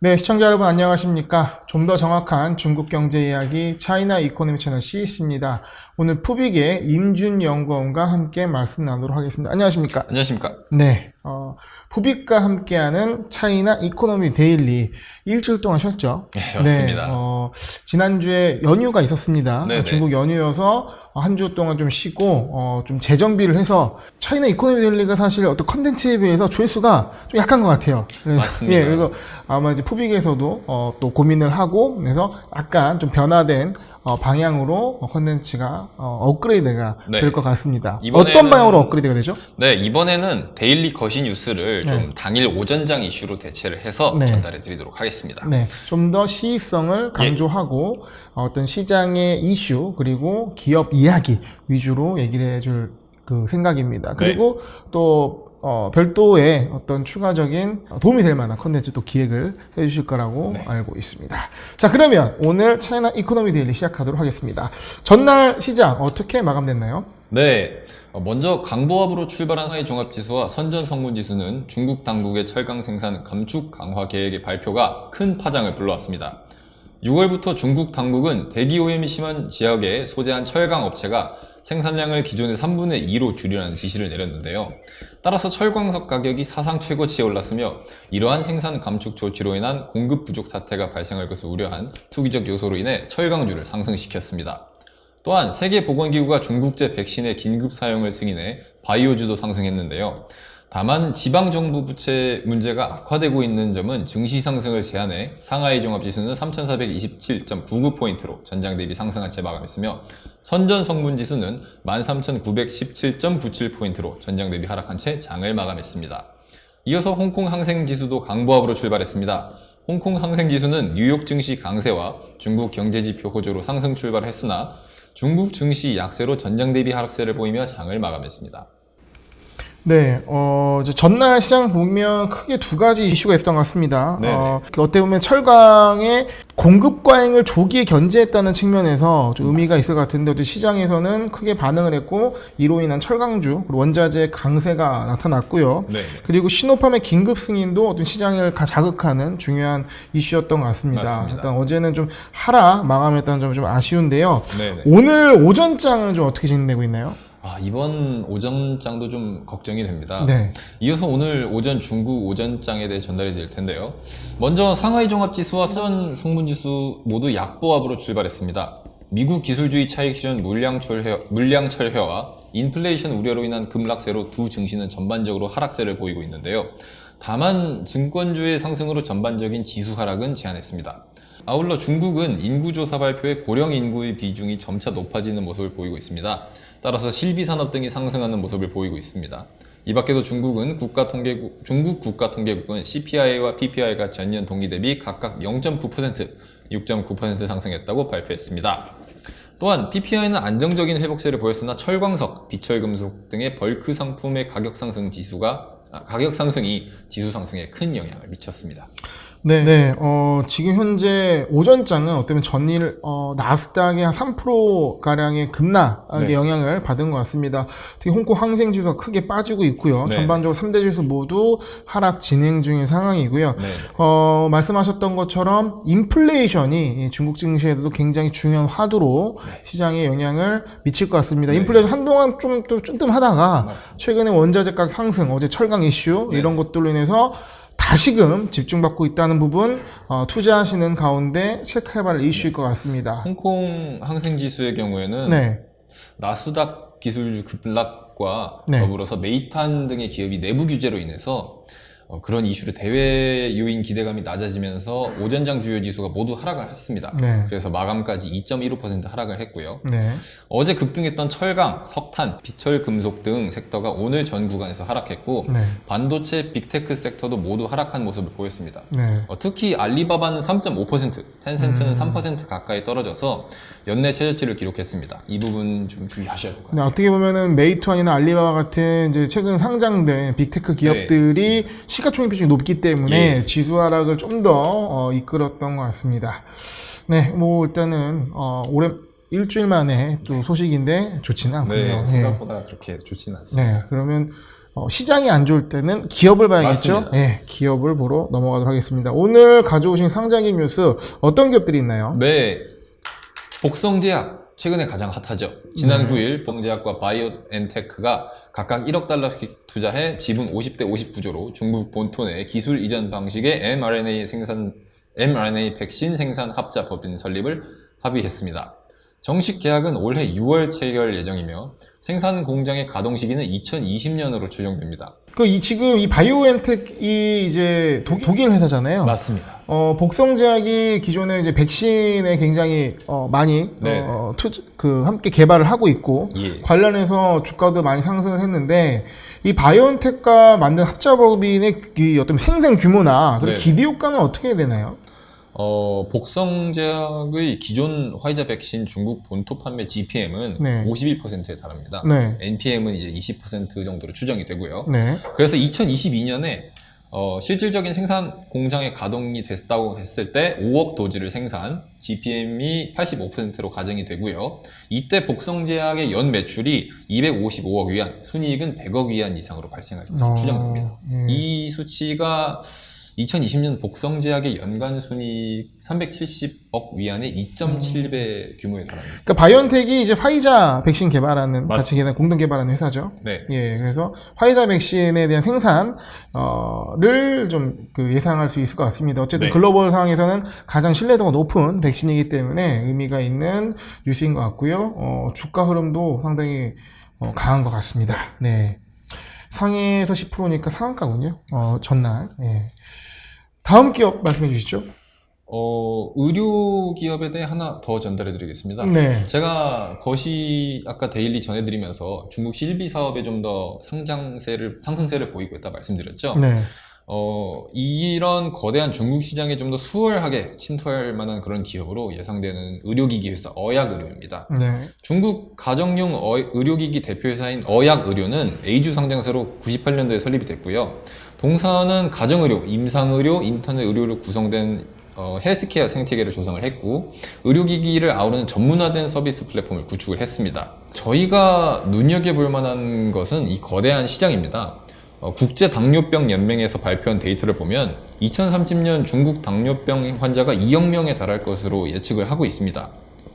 네, 시청자 여러분 안녕하십니까? 좀 더 정확한 중국 경제 이야기 차이나 이코노미 채널 CEC입니다. 오늘 푸빅의 임준 연구원과 함께 말씀 나누도록 하겠습니다. 안녕하십니까? 안녕하십니까? 네, 푸빅과 함께하는 차이나 이코노미 데일리 일주일 동안 쉬었죠? 네, 맞습니다. 지난주에 연휴가 있었습니다. 네네. 중국 연휴여서 한 주 동안 좀 쉬고 좀 재정비를 해서 차이나 이코노미 데일리가 사실 어떤 컨텐츠에 비해서 조회수가 좀 약한 것 같아요. 그래서, 맞습니다. 예, 그래서 아마 이제 푸빅에서도 또 고민을 하고 그래서 약간 좀 변화된 방향으로 컨텐츠가 업그레이드가 네. 될 것 같습니다. 이번에는- 어떤 방향으로 업그레이드가 되죠? 네, 이번에는 데일리 거시 뉴스를 네. 좀 당일 오전장 이슈로 대체를 해서 네. 전달해 드리도록 하겠습니다. 네, 좀 더 시의성을 강조하고 어떤 시장의 이슈 그리고 기업 이야기 위주로 얘기를 해줄 그 생각입니다. 그리고 또 별도의 어떤 추가적인 도움이 될 만한 컨텐츠 또 기획을 해주실 거라고 네. 알고 있습니다. 자, 그러면 오늘 차이나 이코노미 데일리 시작하도록 하겠습니다. 전날 시장 어떻게 마감됐나요? 네, 먼저 강보합으로 출발한 상하이 종합지수와 선전 성분지수는 중국 당국의 철강 생산 감축 강화 계획의 발표가 큰 파장을 불러왔습니다. 6월부터 중국 당국은 대기오염이 심한 지역에 소재한 철강 업체가 생산량을 기존의 3분의 2로 줄이라는 지시를 내렸는데요. 따라서 철광석 가격이 사상 최고치에 올랐으며 이러한 생산 감축 조치로 인한 공급 부족 사태가 발생할 것을 우려한 투기적 요소로 인해 철강주를 상승시켰습니다. 또한 세계보건기구가 중국제 백신의 긴급 사용을 승인해 바이오주도 상승했는데요. 다만 지방정부 부채 문제가 악화되고 있는 점은 증시 상승을 제한해 상하이 종합지수는 3427.99포인트로 전장 대비 상승한 채 마감했으며 선전 성분지수는 13917.97포인트로 전장 대비 하락한 채 장을 마감했습니다. 이어서 홍콩 항생지수도 강보합으로 출발했습니다. 홍콩 항생지수는 뉴욕 증시 강세와 중국 경제지표 호조로 상승 출발했으나 중국 증시 약세로 전장 대비 하락세를 보이며 장을 마감했습니다. 네, 이제 전날 시장 보면 크게 두 가지 이슈가 있었던 것 같습니다. 네네. 어떻게 보면 철강의 공급 과잉을 조기에 견제했다는 측면에서 좀 의미가 있을 것 같은데, 어제 시장에서는 크게 반응을 했고, 이로 인한 철강주, 그리고 원자재 강세가 나타났고요. 네. 그리고 시노팜의 긴급 승인도 어떤 시장을 자극하는 중요한 이슈였던 것 같습니다. 맞습니다. 일단 어제는 좀 하락 마감했다는 점이 좀 아쉬운데요. 네네. 오늘 오전장은 좀 어떻게 진행되고 있나요? 이번 오전장도 좀 걱정이 됩니다. 네. 이어서 오늘 오전 중국 오전장에 대해 전달이 될 텐데요. 먼저 상하이 종합지수와 선전 성분지수 모두 약보합으로 출발했습니다. 미국 기술주의 차익 실현 물량 철회와 인플레이션 우려로 인한 급락세로 두 증시는 전반적으로 하락세를 보이고 있는데요. 다만 증권주의 상승으로 전반적인 지수 하락은 제한했습니다. 아울러 중국은 인구조사 발표에 고령 인구의 비중이 점차 높아지는 모습을 보이고 있습니다. 따라서 실비산업 등이 상승하는 모습을 보이고 있습니다. 이 밖에도 중국 국가통계국은 CPI와 PPI가 전년 동기 대비 각각 0.9%, 6.9% 상승했다고 발표했습니다. 또한 PPI는 안정적인 회복세를 보였으나 철광석, 비철금속 등의 벌크 상품의 가격 상승이 지수 상승에 큰 영향을 미쳤습니다. 네, 지금 현재 오전장은 어쩌면 전일, 나스닥의 한 3%가량의 급락의 네. 영향을 받은 것 같습니다. 특히 홍콩 항생지수가 크게 빠지고 있고요. 네. 전반적으로 3대 지수 모두 하락 진행 중인 상황이고요. 네. 말씀하셨던 것처럼 인플레이션이 중국 증시에도 굉장히 중요한 화두로 시장에 영향을 미칠 것 같습니다. 네. 인플레이션 한동안 좀 또 쫌쫌하다가 맞습니다. 최근에 원자재 가격 상승, 어제 철강 이슈 네. 이런 것들로 인해서 다시금 집중받고 있다는 부분 투자하시는 가운데 체크해봐야 할 이슈일 것 같습니다. 홍콩 항생지수의 경우에는 네, 나스닥 기술주 급락과 네. 더불어서 메이탄 등의 기업이 내부 규제로 인해서 그런 이슈로 대외 요인 기대감이 낮아지면서 오전장 주요 지수가 모두 하락을 했습니다. 네. 그래서 마감까지 2.15% 하락을 했고요. 네, 어제 급등했던 철강, 석탄, 비철금속 등 섹터가 오늘 전 구간에서 하락했고 네, 반도체, 빅테크 섹터도 모두 하락한 모습을 보였습니다. 네. 특히 알리바바는 3.5%, 텐센트는 3% 가까이 떨어져서 연내 최저치를 기록했습니다. 이 부분 좀 주의하셔야 될 것 네, 같아요. 어떻게 보면은 메이투안이나 알리바바 같은 이제 최근 상장된 빅테크 기업들이 시가총액 비중이 높기 때문에 지수 하락을 좀 더 이끌었던 것 같습니다. 네, 뭐 일단은 올해 일주일 만에 또 소식인데 좋지는 않군요. 네, 생각보다 그렇게 좋지는 않습니다. 네, 그러면 시장이 안 좋을 때는 기업을 봐야겠죠. 맞습니다. 네, 기업을 보러 넘어가도록 하겠습니다. 오늘 가져오신 상장기 뉴스 어떤 기업들이 있나요? 네, 복성제약 최근에 가장 핫하죠. 지난 9일 복성제약과 바이오엔테크가 각각 1억 달러씩 투자해 지분 50대 50 구조로 중국 본토 내 기술 이전 방식의 mRNA 백신 생산 합자 법인 설립을 합의했습니다. 정식 계약은 올해 6월 체결 예정이며 생산 공장의 가동 시기는 2020년으로 추정됩니다. 지금 이 바이오엔텍이 이제 독일 회사잖아요. 맞습니다. 복성제약이 기존에 이제 백신에 굉장히 많이 네. 함께 개발을 하고 있고 예. 관련해서 주가도 많이 상승을 했는데 이 바이오엔텍과 만든 합자법인의 이 어떤 생산 규모나 그리고 네. 기대 효과는 어떻게 되나요? 복성제약의 기존 화이자 백신 중국 본토 판매 GPM은 네. 51%에 달합니다. 네. NPM은 이제 20% 정도로 추정이 되고요. 네. 그래서 2022년에 실질적인 생산 공장의 가동이 됐다고 했을 때 5억 도즈를 생산, GPM이 85%로 가정이 되고요. 이때 복성제약의 연 매출이 255억 위안, 순이익은 100억 위안 이상으로 발생할 것으로 추정됩니다. 이 수치가 2020년 복성제약의 연간 순이익 370억 위안의 2.7배 규모에 달합니다. 그러니까 바이오엔텍이 이제 화이자 백신 개발하는 맞습니다. 같이 공동 개발하는 회사죠. 네. 예, 그래서 화이자 백신에 대한 생산을 좀 예상할 수 있을 것 같습니다. 어쨌든 네. 글로벌 상황에서는 가장 신뢰도가 높은 백신이기 때문에 의미가 있는 뉴스인 것 같고요. 주가 흐름도 상당히 강한 것 같습니다. 네. 상해에서 10%니까 상한가군요. 전날. 예. 다음 기업 말씀해 주시죠. 의료 기업에 대해 하나 더 전달해 드리겠습니다. 네. 제가 아까 데일리 전해드리면서 중국 실비 사업에 좀 더 상승세를 보이고 있다 말씀드렸죠. 네. 이런 거대한 중국 시장에 좀 더 수월하게 침투할 만한 그런 기업으로 예상되는 의료기기 회사 어약의료입니다. 네. 중국 가정용 의료기기 대표회사인 어약의료는 A주 상장사로 98년도에 설립이 됐고요. 동사는 가정의료, 임상의료, 인터넷 의료로 구성된 헬스케어 생태계를 조성을 했고 의료기기를 아우르는 전문화된 서비스 플랫폼을 구축을 했습니다. 저희가 눈여겨볼 만한 것은 이 거대한 시장입니다. 국제당뇨병 연맹에서 발표한 데이터를 보면 2030년 중국 당뇨병 환자가 2억 명에 달할 것으로 예측을 하고 있습니다.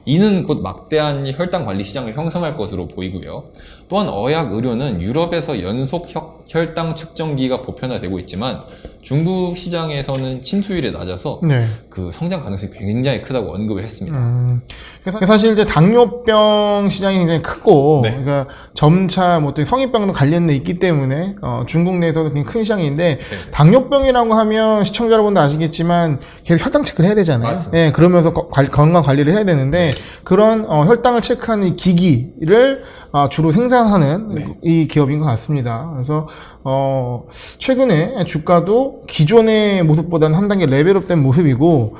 이는 곧 막대한 혈당 관리 시장을 형성할 것으로 보이고요. 또한 어약의료는 유럽에서 연속 혈당 측정기가 보편화되고 있지만 중국 시장에서는 침투율이 낮아서 네. 그 성장 가능성이 굉장히 크다고 언급을 했습니다. 그래서 사실 이제 당뇨병 시장이 굉장히 크고, 네. 그러니까 점차 또 성인병도 관련돼 있기 때문에 중국 내에서도 굉장히 큰 시장인데 네. 당뇨병이라고 하면 시청자 여러분도 아시겠지만 계속 혈당 체크를 해야 되잖아요. 맞습니다. 예, 그러면서 건강 관리를 해야 되는데 그런 혈당을 체크하는 이 기기를 주로 생산하는 네. 이 기업인 것 같습니다. 그래서 최근에 주가도 기존의 모습보다는 한 단계 레벨업된 모습이고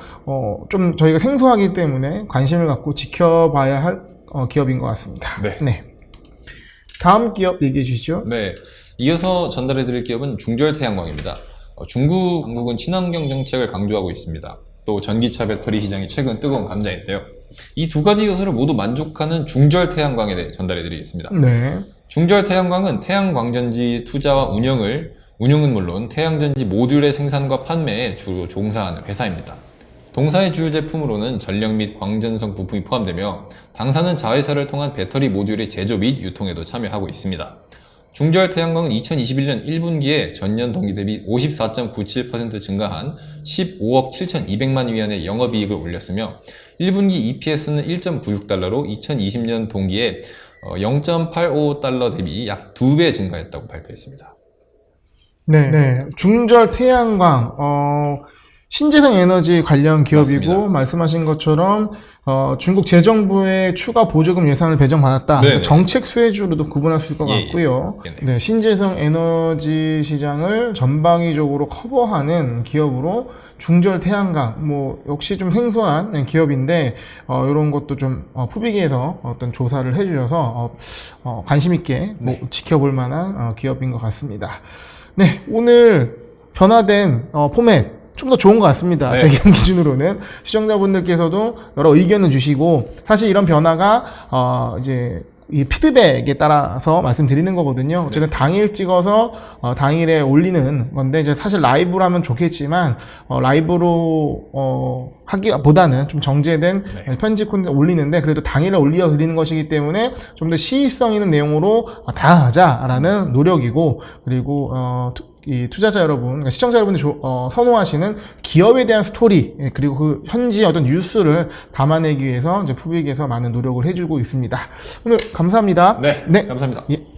좀 저희가 생소하기 때문에 관심을 갖고 지켜봐야 할 기업인 것 같습니다. 네. 다음 기업 얘기해 주시죠. 네. 이어서 전달해 드릴 기업은 중절태양광입니다. 중국 당국은 친환경 정책을 강조하고 있습니다. 또 전기차 배터리 시장이 최근 뜨거운 감자인데요. 이 두 가지 요소를 모두 만족하는 중절태양광에 대해 전달해 드리겠습니다. 네. 중절태양광은 태양광전지 투자와 운용은 물론 태양전지 모듈의 생산과 판매에 주로 종사하는 회사입니다. 동사의 주요 제품으로는 전력 및 광전성 부품이 포함되며 당사는 자회사를 통한 배터리 모듈의 제조 및 유통에도 참여하고 있습니다. 중절태양광은 2021년 1분기에 전년 동기 대비 54.97% 증가한 15억 7,200만 위안의 영업이익을 올렸으며 1분기 EPS는 1.96달러로 2020년 동기에 0.85달러 대비 약 2배 증가했다고 발표했습니다. 네. 중절 태양광, 신재생 에너지 관련 기업이고, 맞습니다. 말씀하신 것처럼, 중국 재정부의 추가 보조금 예산을 배정받았다. 네네. 정책 수혜주로도 구분할 수 있을 것 예, 같고요. 예. 네, 신재생 에너지 시장을 전방위적으로 커버하는 기업으로 중절 태양광, 역시 좀 생소한 기업인데, 이런 것도 좀, 푸비기에서 어떤 조사를 해주셔서, 관심있게 지켜볼 만한 기업인 것 같습니다. 네, 오늘 변화된 포맷 좀 더 좋은 것 같습니다. 네. 제 기준으로는 시청자분들께서도 여러 의견을 주시고 사실 이런 변화가 이제 이 피드백에 따라서 말씀드리는 거거든요. 어쨌든 당일 찍어서 당일에 올리는 건데 이제 사실 라이브로 하면 좋겠지만 라이브로 하기보다는 좀 정제된 편집 콘텐츠 올리는데 그래도 당일에 올려 드리는 것이기 때문에 좀 더 시의성 있는 내용으로 다하자라는 노력이고 그리고 이 투자자 여러분, 그러니까 시청자 여러분들이 선호하시는 기업에 대한 스토리, 그리고 그 현지 어떤 뉴스를 담아내기 위해서 이제 푸빅에서 많은 노력을 해주고 있습니다. 오늘 감사합니다. 네, 감사합니다. 예.